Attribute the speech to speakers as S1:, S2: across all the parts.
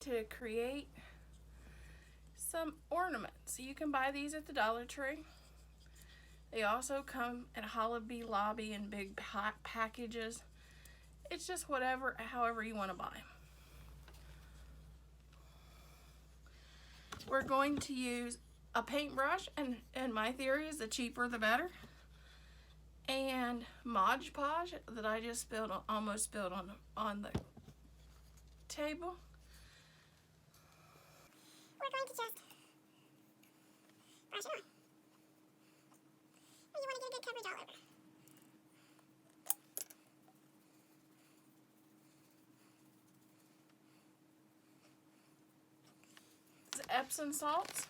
S1: to create some ornaments. You can buy these at the Dollar Tree. They also come at Hobby Lobby in big packages. It's just however you want to buy them. We're going to use a paintbrush, and my theory is the cheaper the better, and Mod Podge that I just almost spilled on the table.
S2: We're going to just brush it on. And you want to get a good coverage all over.
S1: Epsom salts,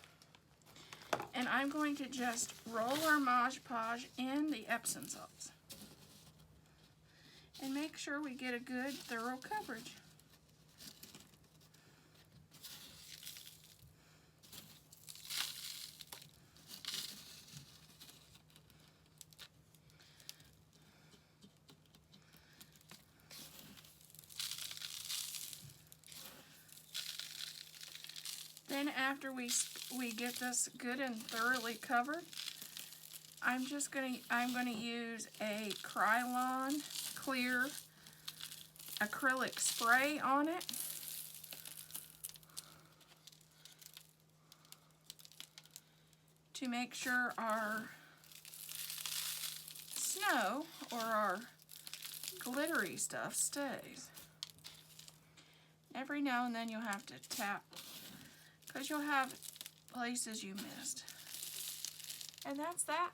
S1: and I'm going to just roll our Mod Podge in the Epsom salts and make sure we get a good thorough coverage. Then after we get this good and thoroughly covered, I'm going to use a Krylon clear acrylic spray on it. To make sure our snow or our glittery stuff stays. Every now and then you'll have to tap, because you'll have places you missed. And that's that.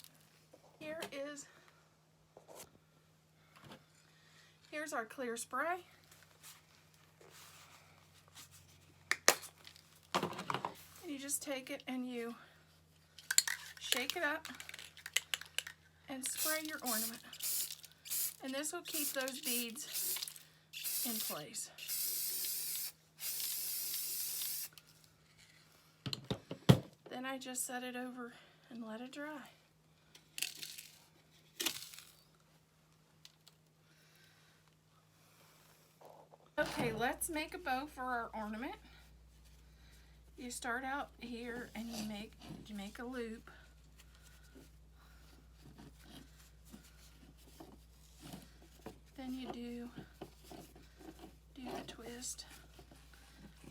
S1: Here's our clear spray. And you just take it and you shake it up and spray your ornament. And this will keep those beads in place. Then I just set it over and let it dry. Okay, let's make a bow for our ornament. You start out here and you make a loop. Then you do the twist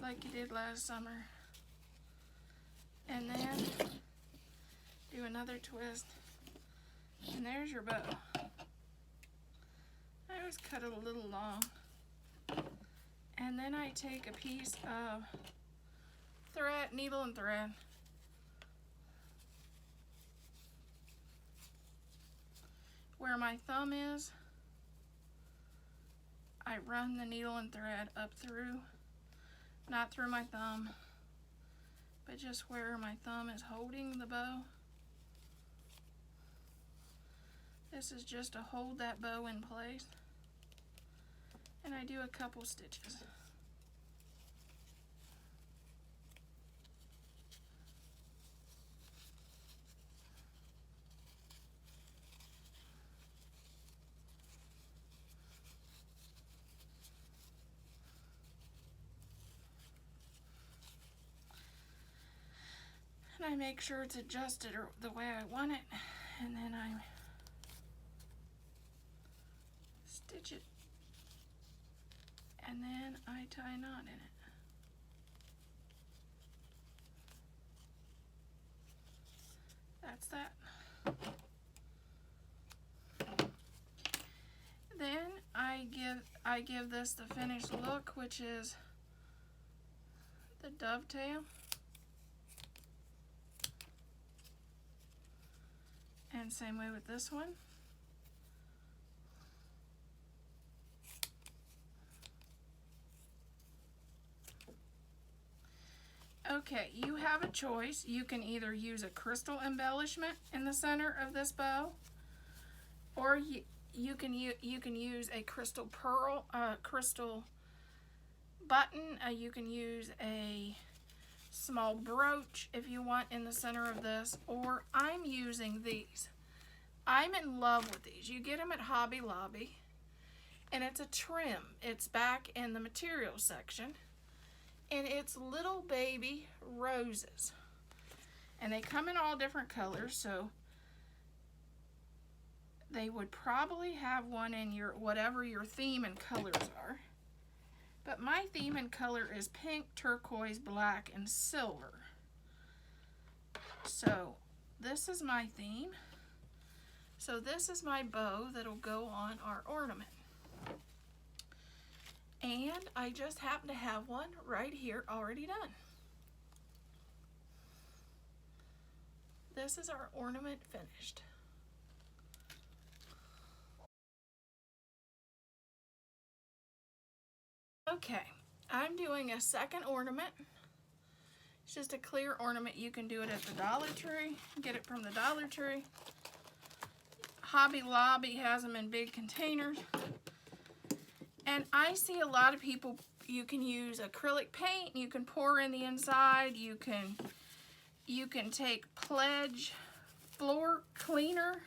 S1: like you did last summer. And then do another twist, and there's your bow. I always cut it a little long. And then I take a piece of thread, needle and thread, where my thumb is, I run the needle and thread up through, not through my thumb, but just where my thumb is holding the bow. This is just to hold that bow in place. And I do a couple stitches. And I make sure it's adjusted the way I want it, and then I stitch it, and then I tie a knot in it. That's that. Then I give this the finished look, which is the dovetail. And same way with this one. Okay, you have a choice. You can either use a crystal embellishment in the center of this bow, or you can use a crystal pearl, crystal button. You can use a small brooch if you want in the center of this, or I'm using these. I'm in love with these. You get them at Hobby Lobby, and it's a trim. It's back in the materials section, and it's little baby roses. And they come in all different colors, so they would probably have one in your whatever your theme and colors are. But my theme and color is pink, turquoise, black, and silver. So this is my theme. So this is my bow that'll go on our ornament. And I just happen to have one right here already done. This is our ornament finished. Okay, I'm doing a second ornament. It's just a clear ornament. You can do it at the Dollar Tree, get it from the Dollar Tree. Hobby Lobby has them in big containers. And I see a lot of people, you can use acrylic paint, you can pour in the inside, you can take Pledge floor cleaner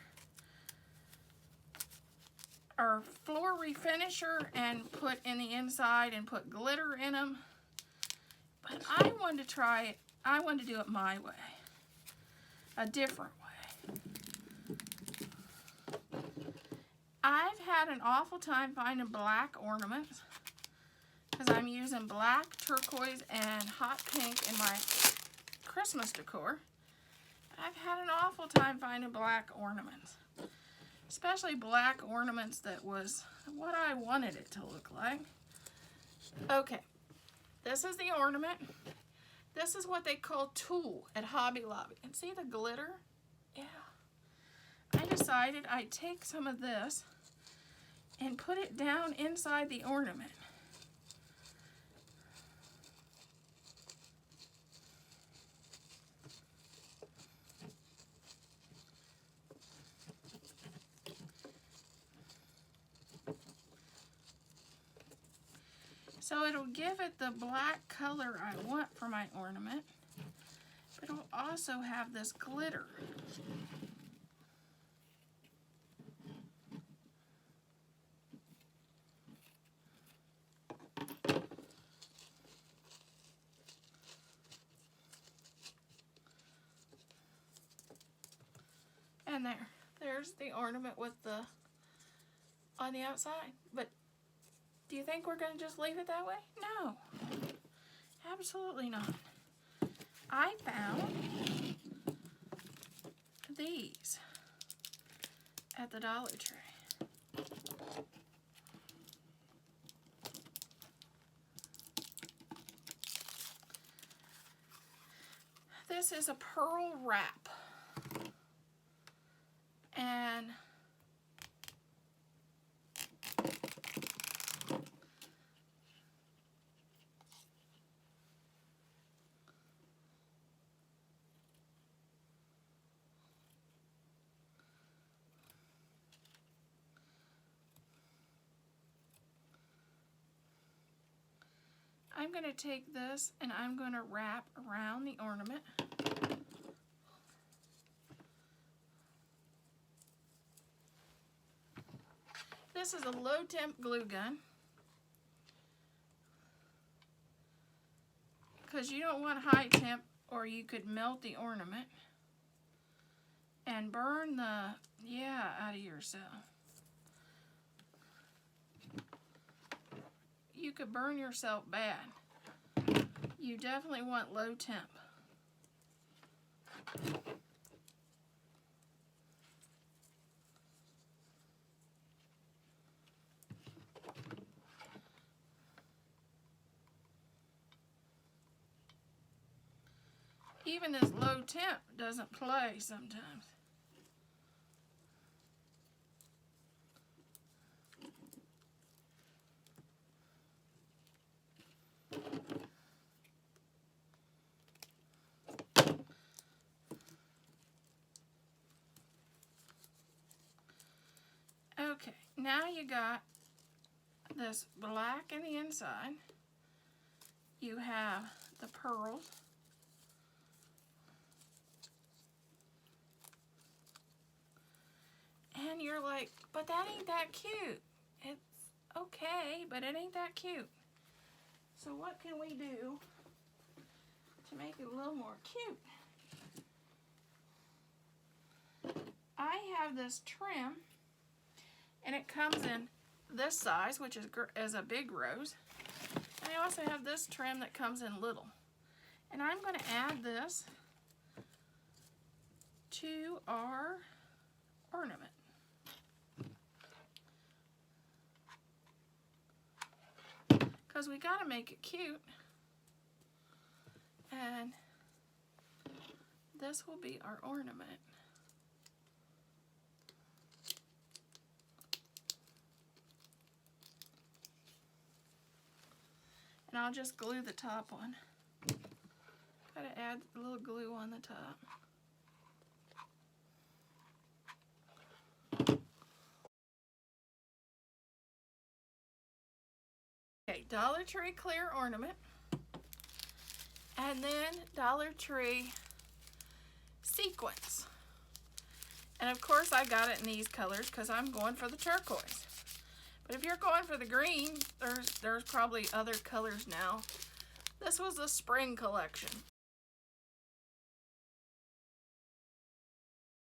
S1: or floor refinisher and put in the inside and put glitter in them. But I wanted to try it. I wanted to do it my way, a different way. I've had an awful time finding black ornaments because I'm using black, turquoise, and hot pink in my Christmas decor. I've had an awful time finding black ornaments, especially black ornaments that was what I wanted it to look like. Okay, this is the ornament. This is what they call tulle at Hobby Lobby. And see the glitter? Yeah. I decided I'd take some of this and put it down inside the ornament. So it'll give it the black color I want for my ornament, but it'll also have this glitter. And there's the ornament with the on the outside. But do you think we're going to just leave it that way? No, absolutely not. I found these at the Dollar Tree. This is a pearl wrap. And I'm going to take this and I'm going to wrap around the ornament. This is a low temp glue gun because you don't want high temp or you could melt the ornament and burn the out of yourself. You could burn yourself bad. You definitely want low temp. Even this low temp doesn't play sometimes. Okay, now you got this black in the inside. You have the pearls. And you're like, but that ain't that cute. It's okay, but it ain't that cute. So what can we do to make it a little more cute? I have this trim, and it comes in this size, which is a big rose. And I also have this trim that comes in little. And I'm going to add this to our ornament. Because we got to make it cute. And this will be our ornament. And I'll just glue the top on. Gotta add a little glue on the top. Okay, Dollar Tree clear ornament. And then Dollar Tree sequins. And of course I got it in these colors because I'm going for the turquoise. But if you're going for the green, there's probably other colors now. This was the spring collection.